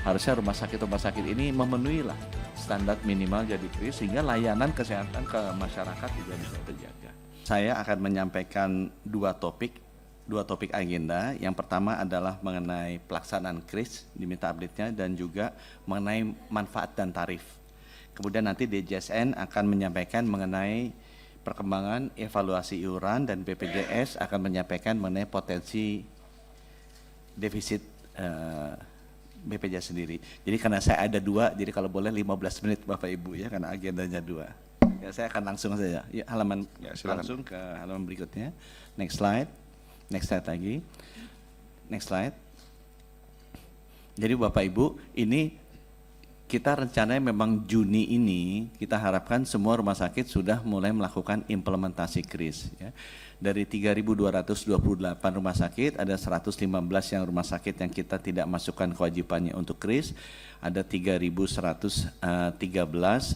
harusnya rumah sakit ini memenuhi lah standar minimal jadi KRIS sehingga layanan kesehatan ke masyarakat juga bisa terjaga. Saya akan menyampaikan dua topik agenda. Yang pertama adalah mengenai pelaksanaan KRIS, diminta update-nya, dan juga mengenai manfaat dan tarif. Kemudian nanti DJSN akan menyampaikan mengenai perkembangan evaluasi iuran dan BPJS akan menyampaikan mengenai potensi defisit BPJS sendiri. Jadi karena saya ada dua, jadi kalau boleh 15 menit Bapak Ibu ya, karena agendanya dua. Ya, saya akan langsung saja. Ya, langsung ke halaman berikutnya. Next slide lagi. Next slide. Jadi Bapak Ibu, ini kita rencananya memang Juni ini kita harapkan semua rumah sakit sudah mulai melakukan implementasi KRIS. Ya. Dari 3.228 rumah sakit, ada 115 yang rumah sakit yang kita tidak masukkan kewajibannya untuk KRIS, ada 3.113,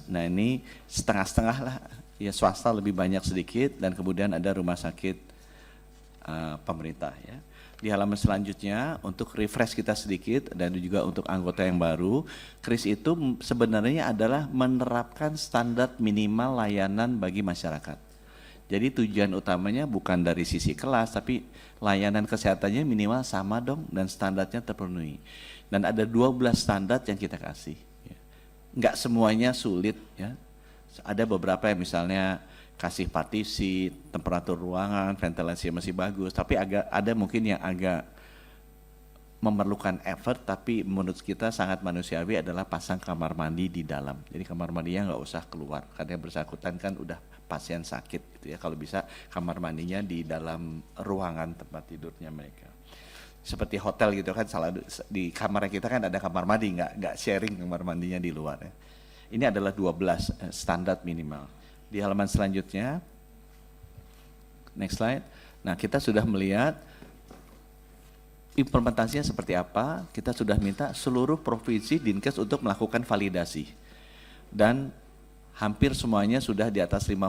nah ini setengah-setengah lah, ya swasta lebih banyak sedikit, dan kemudian ada rumah sakit pemerintah. Ya. Di halaman selanjutnya, untuk refresh kita sedikit, dan juga untuk anggota yang baru, KRIS itu sebenarnya adalah menerapkan standar minimal layanan bagi masyarakat. Jadi tujuan utamanya bukan dari sisi kelas, tapi layanan kesehatannya minimal sama dong dan standarnya terpenuhi. Dan ada 12 standar yang kita kasih. Ya. Nggak semuanya sulit. Ya. Ada beberapa yang misalnya kasih partisi, temperatur ruangan, ventilasi masih bagus, tapi ada mungkin yang agak memerlukan effort, tapi menurut kita sangat manusiawi adalah pasang kamar mandi di dalam. Jadi kamar mandinya nggak usah keluar, karena yang bersangkutan kan udah pasien sakit gitu ya. Kalau bisa kamar mandinya di dalam ruangan tempat tidurnya mereka. Seperti hotel gitu kan, di kamar kita kan ada kamar mandi, nggak sharing kamar mandinya di luar. Ya. Ini adalah 12 standar minimal. Di halaman selanjutnya, next slide. Nah, kita sudah melihat implementasinya seperti apa. Kita sudah minta seluruh provinsi Dinkes untuk melakukan validasi. Dan hampir semuanya sudah di atas 50%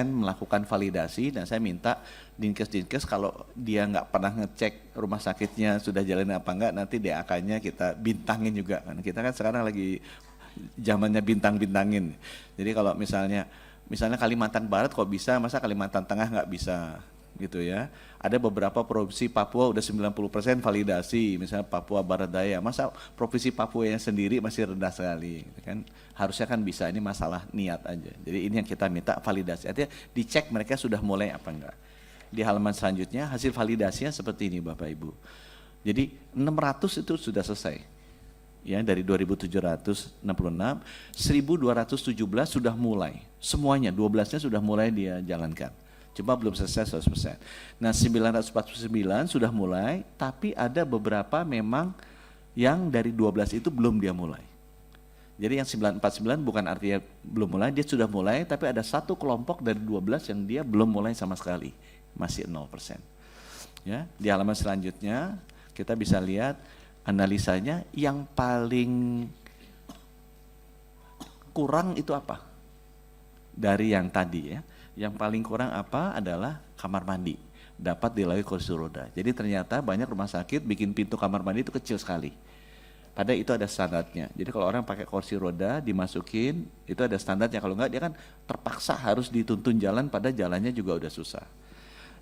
melakukan validasi, dan saya minta Dinkes kalau dia nggak pernah ngecek rumah sakitnya sudah jalan apa enggak, nanti DAK-nya kita bintangin juga. Kita kan sekarang lagi zamannya bintang-bintangin. Jadi kalau misalnya Kalimantan Barat kok bisa, masa Kalimantan Tengah nggak bisa gitu ya. Ada beberapa provinsi Papua udah 90% validasi, misalnya Papua Barat Daya, masa provinsi Papua yang sendiri masih rendah sekali gitu kan. Harusnya kan bisa, ini masalah niat aja. Jadi ini yang kita minta validasi, artinya dicek mereka sudah mulai apa enggak. Di halaman selanjutnya hasil validasinya seperti ini Bapak Ibu. Jadi 600 itu sudah selesai. Ya, dari 2.766, 1.217 sudah mulai, semuanya 12-nya sudah mulai dia jalankan. Cuma belum selesai 100%. Nah 949 sudah mulai, tapi ada beberapa memang yang dari 12 itu belum dia mulai. Jadi yang 949 bukan artinya belum mulai, dia sudah mulai, tapi ada satu kelompok dari 12 yang dia belum mulai sama sekali, masih 0%. Ya, di halaman selanjutnya kita bisa lihat analisanya yang paling kurang itu apa? Dari yang tadi ya. Yang paling kurang apa adalah kamar mandi dapat dilalui kursi roda. Jadi ternyata banyak rumah sakit bikin pintu kamar mandi itu kecil sekali. Padahal itu ada standarnya. Jadi kalau orang pakai kursi roda dimasukin, itu ada standarnya. Kalau enggak dia kan terpaksa harus dituntun jalan, pada jalannya juga udah susah.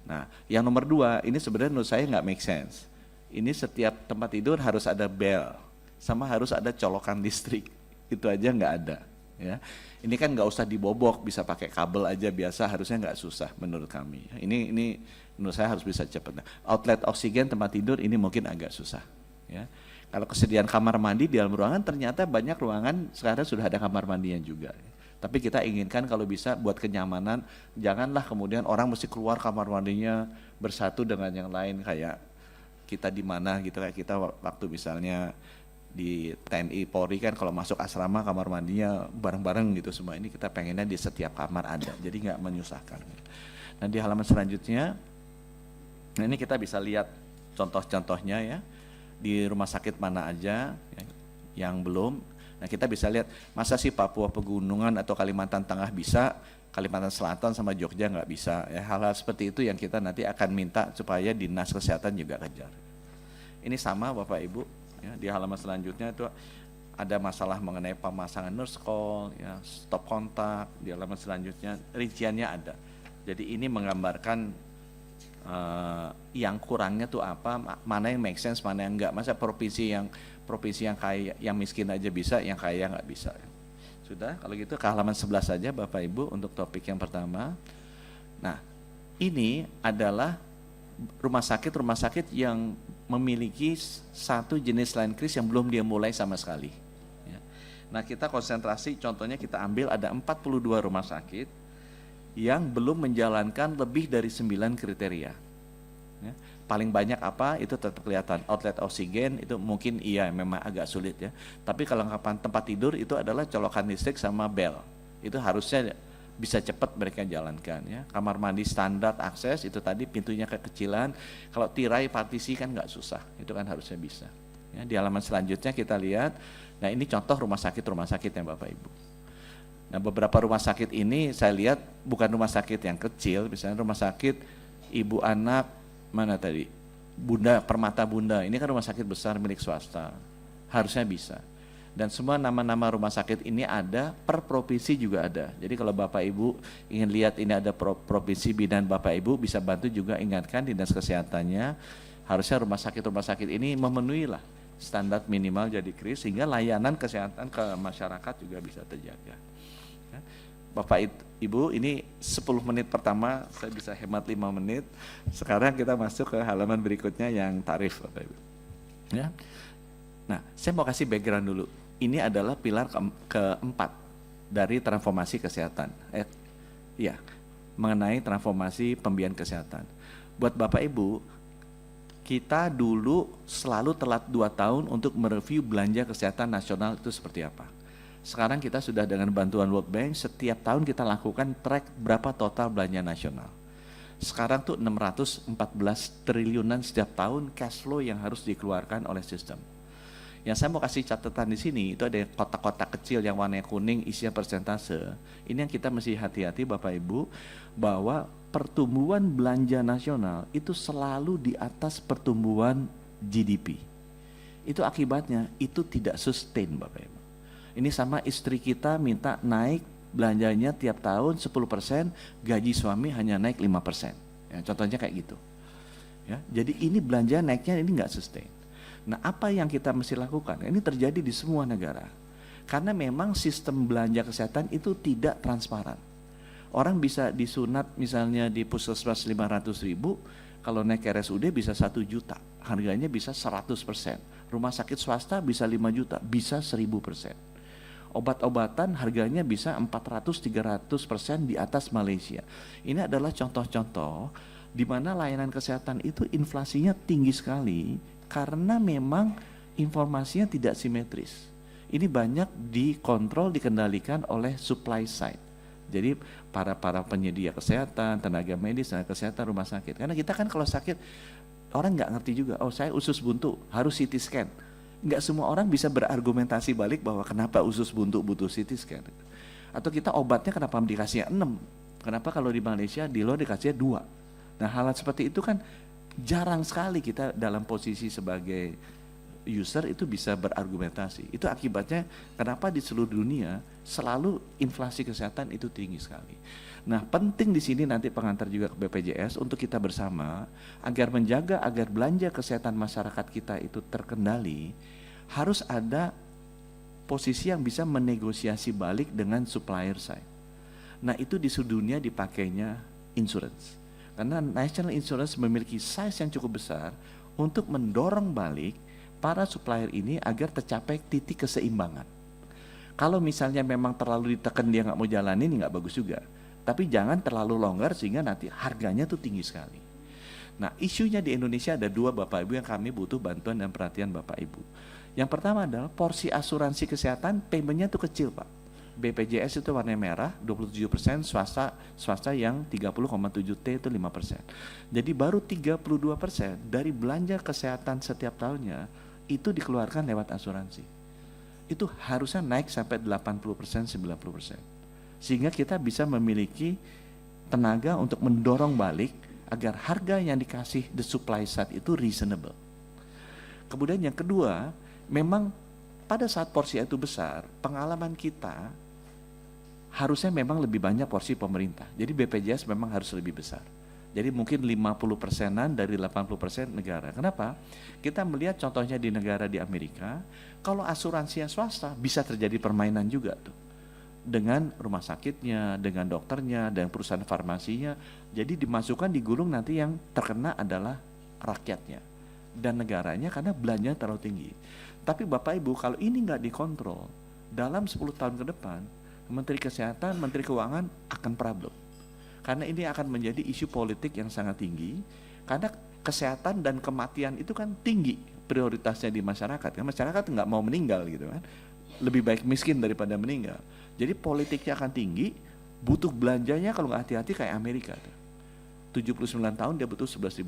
Nah, yang nomor 2 ini sebenarnya menurut saya nggak make sense. Ini setiap tempat tidur harus ada bel, sama harus ada colokan listrik. Itu aja nggak ada. Ya, ini kan nggak usah dibobok, bisa pakai kabel aja biasa, harusnya nggak susah menurut kami. Ini menurut saya harus bisa cepat. Nah, outlet oksigen tempat tidur ini mungkin agak susah. Ya, kalau kesediaan kamar mandi di dalam ruangan, ternyata banyak ruangan sekarang sudah ada kamar mandinya juga. Tapi kita inginkan kalau bisa buat kenyamanan, janganlah kemudian orang mesti keluar kamar mandinya bersatu dengan yang lain kayak kita di mana gitu, kayak kita waktu misalnya di TNI Polri kan kalau masuk asrama kamar mandinya bareng-bareng gitu semua. Ini kita pengennya di setiap kamar ada, jadi nggak menyusahkan. Nah di halaman selanjutnya, nah ini kita bisa lihat contoh-contohnya ya, di rumah sakit mana aja ya, yang belum. Nah kita bisa lihat, masa sih Papua Pegunungan atau Kalimantan Tengah bisa, Kalimantan Selatan sama Jogja nggak bisa. Ya, hal-hal seperti itu yang kita nanti akan minta supaya Dinas Kesehatan juga kejar. Ini sama Bapak Ibu, Ya, di halaman selanjutnya itu ada masalah mengenai pemasangan nurse call, ya, stop kontak. Di halaman selanjutnya rinciannya ada. Jadi ini menggambarkan yang kurangnya tuh apa, mana yang make sense, mana yang enggak. Masa provinsi yang kaya, yang miskin aja bisa, yang kaya nggak bisa. Sudah, kalau gitu ke halaman 11 saja Bapak Ibu untuk topik yang pertama. Nah, ini adalah rumah sakit yang memiliki satu jenis line kris yang belum dia mulai sama sekali. Ya. Nah, kita konsentrasi, contohnya kita ambil ada 42 rumah sakit yang belum menjalankan lebih dari 9 kriteria. Ya. Paling banyak apa, itu tetap kelihatan. Outlet oksigen, itu mungkin iya memang agak sulit ya. Tapi kelengkapan tempat tidur itu adalah colokan listrik sama bel. Itu harusnya bisa cepat mereka jalankan ya. Kamar mandi standar akses itu tadi pintunya kekecilan, kalau tirai partisi kan nggak susah, itu kan harusnya bisa. Ya, di halaman selanjutnya kita lihat, nah ini contoh rumah sakit ya Bapak Ibu. Nah beberapa rumah sakit ini saya lihat bukan rumah sakit yang kecil, misalnya rumah sakit ibu anak mana tadi, Bunda Permata Bunda, ini kan rumah sakit besar milik swasta, harusnya bisa. Dan semua nama-nama rumah sakit ini ada, per provinsi juga ada. Jadi kalau Bapak Ibu ingin lihat ini ada provinsi bidan Bapak Ibu, bisa bantu juga ingatkan dinas kesehatannya, harusnya rumah sakit ini memenuhi lah standar minimal jadi kris, sehingga layanan kesehatan ke masyarakat juga bisa terjaga. Ya. Bapak Ibu, ini 10 menit pertama, saya bisa hemat 5 menit. Sekarang kita masuk ke halaman berikutnya yang tarif Bapak Ibu. Ya. Nah, saya mau kasih background dulu. Ini adalah pilar keempat dari transformasi kesehatan. Mengenai transformasi pembiayaan kesehatan. Buat Bapak Ibu, kita dulu selalu telat 2 tahun untuk mereview belanja kesehatan nasional itu seperti apa. Sekarang kita sudah dengan bantuan World Bank, setiap tahun kita lakukan track berapa total belanja nasional. Sekarang tuh 614 triliunan setiap tahun cash flow yang harus dikeluarkan oleh sistem. Yang saya mau kasih catatan di sini itu ada kotak-kotak kecil yang warna kuning isinya persentase. Ini yang kita mesti hati-hati Bapak Ibu, bahwa pertumbuhan belanja nasional itu selalu di atas pertumbuhan GDP. Itu akibatnya itu tidak sustain Bapak Ibu. Ini sama istri kita minta naik belanjanya tiap tahun 10%, gaji suami hanya naik 5%. Ya, contohnya kayak gitu. Ya, jadi ini belanja naiknya ini nggak sustain. Nah, apa yang kita mesti lakukan? Ini terjadi di semua negara. Karena memang sistem belanja kesehatan itu tidak transparan. Orang bisa disunat misalnya di puskesmas 500.000, kalau naik ke RSUD bisa 1 juta, harganya bisa 100%. Rumah sakit swasta bisa 5 juta, bisa 1000%. Obat-obatan harganya bisa 400-300% di atas Malaysia. Ini adalah contoh-contoh di mana layanan kesehatan itu inflasinya tinggi sekali, karena memang informasinya tidak simetris. Ini banyak dikontrol, dikendalikan oleh supply side. Jadi para penyedia kesehatan, tenaga medis, tenaga kesehatan, rumah sakit. Karena kita kan kalau sakit, orang nggak ngerti juga, oh saya usus buntu, harus CT scan. Nggak semua orang bisa berargumentasi balik bahwa kenapa usus buntu butuh CT scan. Atau kita obatnya kenapa dikasih 6, kenapa kalau di Malaysia di luar dikasih 2. Nah hal seperti itu kan jarang sekali kita dalam posisi sebagai user itu bisa berargumentasi. Itu akibatnya kenapa di seluruh dunia selalu inflasi kesehatan itu tinggi sekali. Nah, penting di sini nanti pengantar juga ke BPJS untuk kita bersama agar menjaga agar belanja kesehatan masyarakat kita itu terkendali, harus ada posisi yang bisa menegosiasi balik dengan supplier side. Nah, itu di seluruh dunia dipakainya insurance. Karena National Insurance memiliki size yang cukup besar untuk mendorong balik para supplier ini agar tercapai titik keseimbangan. Kalau misalnya memang terlalu ditekan dia nggak mau jalanin, nggak bagus juga. Tapi jangan terlalu longgar sehingga nanti harganya tuh tinggi sekali. Nah, isunya di Indonesia ada 2 Bapak Ibu yang kami butuh bantuan dan perhatian Bapak Ibu. Yang pertama adalah porsi asuransi kesehatan paymentnya tuh kecil Pak. BPJS itu warna merah 27%, swasta yang 30,7T itu 5%. Jadi baru 32% dari belanja kesehatan setiap tahunnya itu dikeluarkan lewat asuransi. Itu harusnya naik sampai 80%, 90%. Sehingga kita bisa memiliki tenaga untuk mendorong balik agar harga yang dikasih the supply side itu reasonable. Kemudian yang kedua, memang pada saat porsi itu besar, pengalaman kita harusnya memang lebih banyak porsi pemerintah. Jadi BPJS memang harus lebih besar. Jadi mungkin 50%-an dari 80% negara. Kenapa? Kita melihat contohnya di negara di Amerika, kalau asuransi yang swasta bisa terjadi permainan juga tuh. Dengan rumah sakitnya, dengan dokternya, dan perusahaan farmasinya. Jadi dimasukkan digulung nanti yang terkena adalah rakyatnya dan negaranya karena belanja terlalu tinggi. Tapi Bapak Ibu, kalau ini nggak dikontrol, dalam 10 tahun ke depan, Menteri Kesehatan, Menteri Keuangan akan problem. Karena ini akan menjadi isu politik yang sangat tinggi, karena kesehatan dan kematian itu kan tinggi prioritasnya di masyarakat. Kan masyarakat nggak mau meninggal gitu kan, lebih baik miskin daripada meninggal. Jadi politiknya akan tinggi, butuh belanjanya kalau nggak hati-hati kayak Amerika. 79 tahun dia butuh $11.000.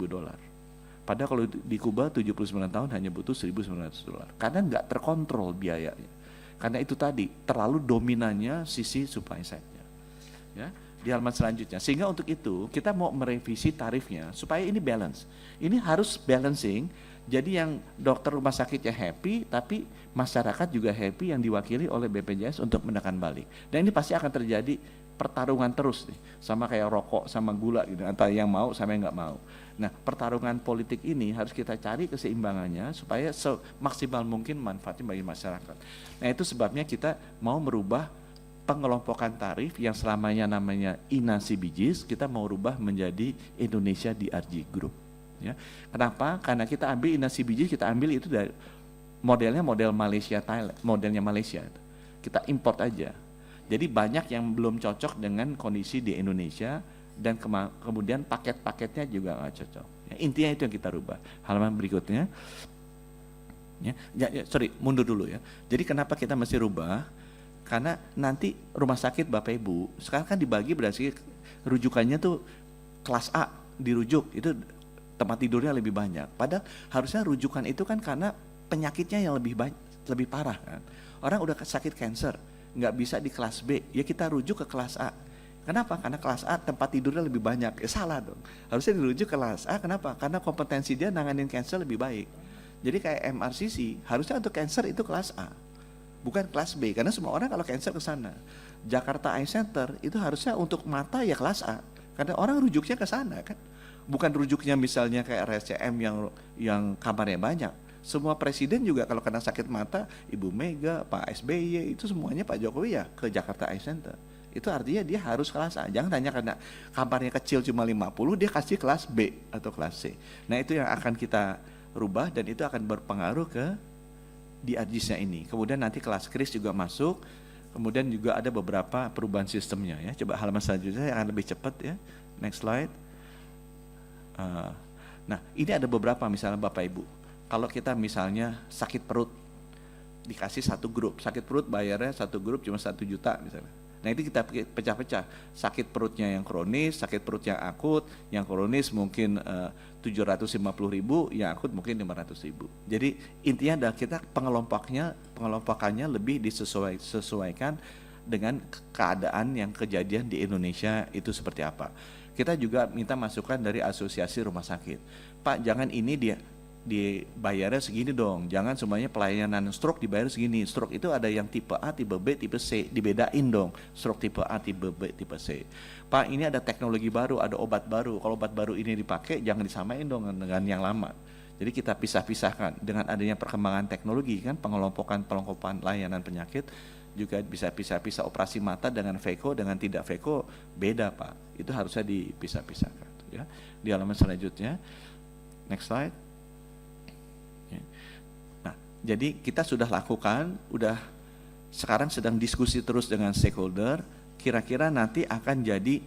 Padahal kalau di Kuba 79 tahun hanya butuh $1.900. Karena nggak terkontrol biayanya. Karena itu tadi, terlalu dominannya sisi supply side-nya. Ya, di halaman selanjutnya. Sehingga untuk itu, kita mau merevisi tarifnya supaya ini balance. Ini harus balancing, jadi yang dokter rumah sakitnya happy, tapi masyarakat juga happy yang diwakili oleh BPJS untuk menekan balik. Dan ini pasti akan terjadi pertarungan terus nih, sama kayak rokok sama gula gitu, antara yang mau sama yang nggak mau. Nah, pertarungan politik ini harus kita cari keseimbangannya supaya semaksimal mungkin manfaatnya bagi masyarakat. Nah, itu sebabnya kita mau merubah pengelompokan tarif yang selamanya namanya INA CBGs, kita mau rubah menjadi Indonesia DRG Group. Ya. Kenapa? Karena kita ambil INA CBGs, kita ambil itu dari modelnya model Malaysia, Thailand, modelnya Malaysia. Kita import aja. Jadi banyak yang belum cocok dengan kondisi di Indonesia dan kemudian paket-paketnya juga nggak cocok. Ya, intinya itu yang kita rubah. Halaman berikutnya. Sorry, mundur dulu ya. Jadi kenapa kita mesti rubah? Karena nanti rumah sakit Bapak Ibu sekarang kan dibagi berdasarkan rujukannya tuh kelas A dirujuk, itu tempat tidurnya lebih banyak. Padahal harusnya rujukan itu kan karena penyakitnya yang lebih parah kan. Orang udah sakit cancer, nggak bisa di kelas B, ya kita rujuk ke kelas A. Kenapa? Karena kelas A tempat tidurnya lebih banyak. Salah dong. Harusnya dirujuk ke kelas A. Kenapa? Karena kompetensi dia nanganin cancer lebih baik. Jadi kayak MRCC, harusnya untuk cancer itu kelas A, bukan kelas B. Karena semua orang kalau cancer ke sana. Jakarta Eye Center itu harusnya untuk mata ya kelas A. Karena orang rujuknya ke sana kan. Bukan rujuknya misalnya kayak RSCM yang kamarnya banyak. Semua presiden juga kalau kena sakit mata, Ibu Mega, Pak SBY, itu semuanya Pak Jokowi ya ke Jakarta Eye Center. Itu artinya dia harus kelas A. Jangan hanya karena kamarnya kecil cuma 50, dia kasih kelas B atau kelas C. Nah itu yang akan kita rubah dan itu akan berpengaruh ke DRGs-nya ini. Kemudian nanti kelas kris juga masuk, kemudian juga ada beberapa perubahan sistemnya ya. Coba halaman selanjutnya yang akan lebih cepat ya. Next slide. Nah ini ada beberapa misalnya Bapak Ibu. Kalau kita misalnya sakit perut, dikasih satu grup, sakit perut bayarnya satu grup cuma 1 juta misalnya. Nah itu kita pecah-pecah, sakit perutnya yang kronis, sakit perut yang akut, yang kronis mungkin 750.000, yang akut mungkin 500.000. Jadi intinya adalah kita pengelompokannya lebih disesuaikan dengan keadaan yang kejadian di Indonesia itu seperti apa. Kita juga minta masukan dari asosiasi rumah sakit. Pak, jangan ini dibayarnya segini dong, jangan semuanya pelayanan stroke dibayar segini. Stroke itu ada yang tipe A, tipe B, tipe C, dibedain dong. Stroke tipe A, tipe B, tipe C. Pak, ini ada teknologi baru, ada obat baru. Kalau obat baru ini dipakai, jangan disamain dong dengan yang lama. Jadi kita pisah-pisahkan. Dengan adanya perkembangan teknologi kan, pengelompokan layanan penyakit juga bisa pisah-pisah. Operasi mata dengan VECO dengan tidak VECO beda Pak. Itu harusnya dipisah-pisahkan. Ya. Di halaman selanjutnya, next slide. Nah, jadi kita sudah lakukan, sekarang sedang diskusi terus dengan stakeholder, kira-kira nanti akan jadi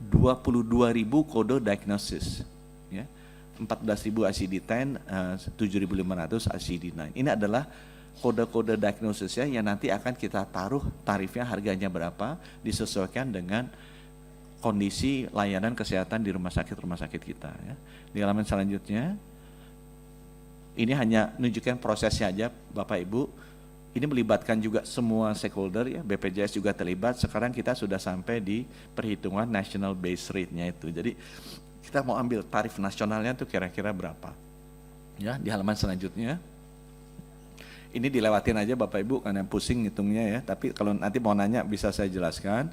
22.000 kode diagnosis, ya, 14.000 ICD-10, 7.500 ICD-9. Ini adalah kode-kode diagnosisnya yang nanti akan kita taruh tarifnya, harganya berapa, disesuaikan dengan kondisi layanan kesehatan di rumah sakit kita. Ya. Di halaman selanjutnya, ini hanya menunjukkan prosesnya aja Bapak Ibu. Ini melibatkan juga semua stakeholder ya, BPJS juga terlibat. Sekarang kita sudah sampai di perhitungan national base rate-nya itu. Jadi kita mau ambil tarif nasionalnya itu kira-kira berapa. Ya, di halaman selanjutnya. Ini dilewatin aja Bapak Ibu karena pusing ngitungnya ya, tapi kalau nanti mau nanya bisa saya jelaskan.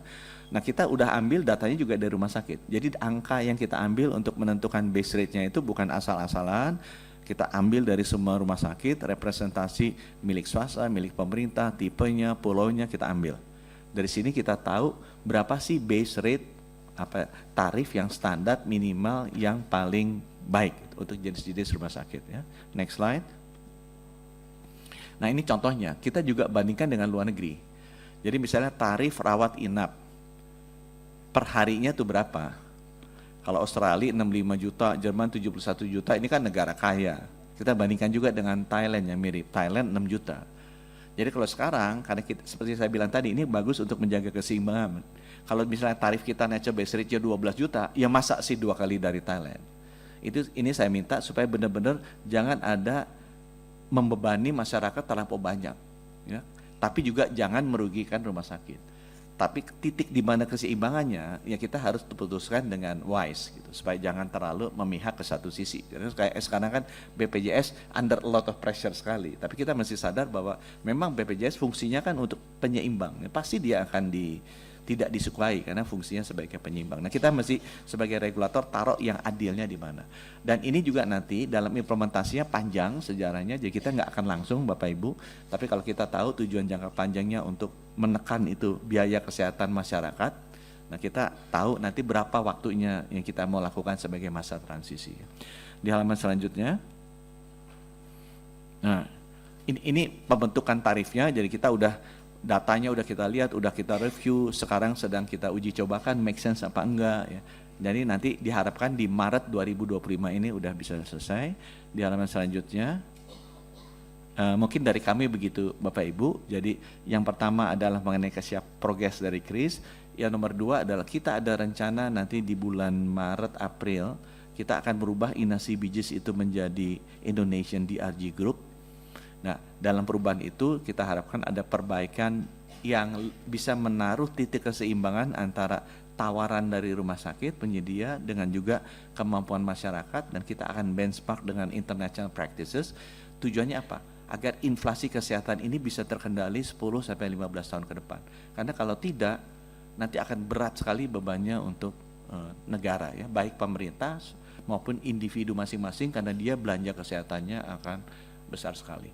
Nah kita udah ambil datanya juga dari rumah sakit. Jadi angka yang kita ambil untuk menentukan base rate-nya itu bukan asal-asalan, kita ambil dari semua rumah sakit, representasi milik swasta, milik pemerintah, tipenya, pulaunya kita ambil. Dari sini kita tahu berapa sih base rate, tarif yang standar minimal yang paling baik untuk jenis-jenis rumah sakit ya. Next slide. Nah ini contohnya, kita juga bandingkan dengan luar negeri. Jadi misalnya tarif rawat inap per harinya itu berapa? Kalau Australia 65 juta, Jerman 71 juta, ini kan negara kaya. Kita bandingkan juga dengan Thailand yang mirip, Thailand 6 juta. Jadi kalau sekarang, karena kita, seperti saya bilang tadi, ini bagus untuk menjaga keseimbangan. Kalau misalnya tarif kita natural base rate-nya 12 juta, ya masa sih 2 kali dari Thailand? Ini saya minta supaya benar-benar jangan ada membebani masyarakat terlampau banyak, ya. Tapi juga jangan merugikan rumah sakit. Tapi titik di mana keseimbangannya, ya kita harus putuskan dengan wise, gitu, supaya jangan terlalu memihak ke satu sisi. Karena kayak sekarang kan BPJS under a lot of pressure sekali. Tapi kita mesti sadar bahwa memang BPJS fungsinya kan untuk penyeimbang. Ya, pasti dia akan tidak disukai karena fungsinya sebagai penyeimbang. Nah kita mesti sebagai regulator taruh yang adilnya di mana. Dan ini juga nanti dalam implementasinya panjang sejarahnya, jadi kita nggak akan langsung Bapak Ibu, tapi kalau kita tahu tujuan jangka panjangnya untuk menekan itu biaya kesehatan masyarakat, nah kita tahu nanti berapa waktunya yang kita mau lakukan sebagai masa transisi. Di halaman selanjutnya, nah ini pembentukan tarifnya, jadi kita datanya udah kita lihat, udah kita review, sekarang sedang kita uji cobakan make sense apa enggak ya. Jadi nanti diharapkan di Maret 2025 ini udah bisa selesai. Di halaman selanjutnya, mungkin dari kami begitu Bapak Ibu. Jadi yang pertama adalah mengenai progres dari KRIS. Yang nomor 2 adalah kita ada rencana nanti di bulan Maret April kita akan merubah Inasi Bijis itu menjadi Indonesian DRG Group. Nah, dalam perubahan itu kita harapkan ada perbaikan yang bisa menaruh titik keseimbangan antara tawaran dari rumah sakit penyedia dengan juga kemampuan masyarakat, dan kita akan benchmark dengan international practices. Tujuannya apa? Agar inflasi kesehatan ini bisa terkendali 10-15 tahun ke depan. Karena kalau tidak, nanti akan berat sekali bebannya untuk negara ya, baik pemerintah maupun individu masing-masing, karena dia belanja kesehatannya akan besar sekali.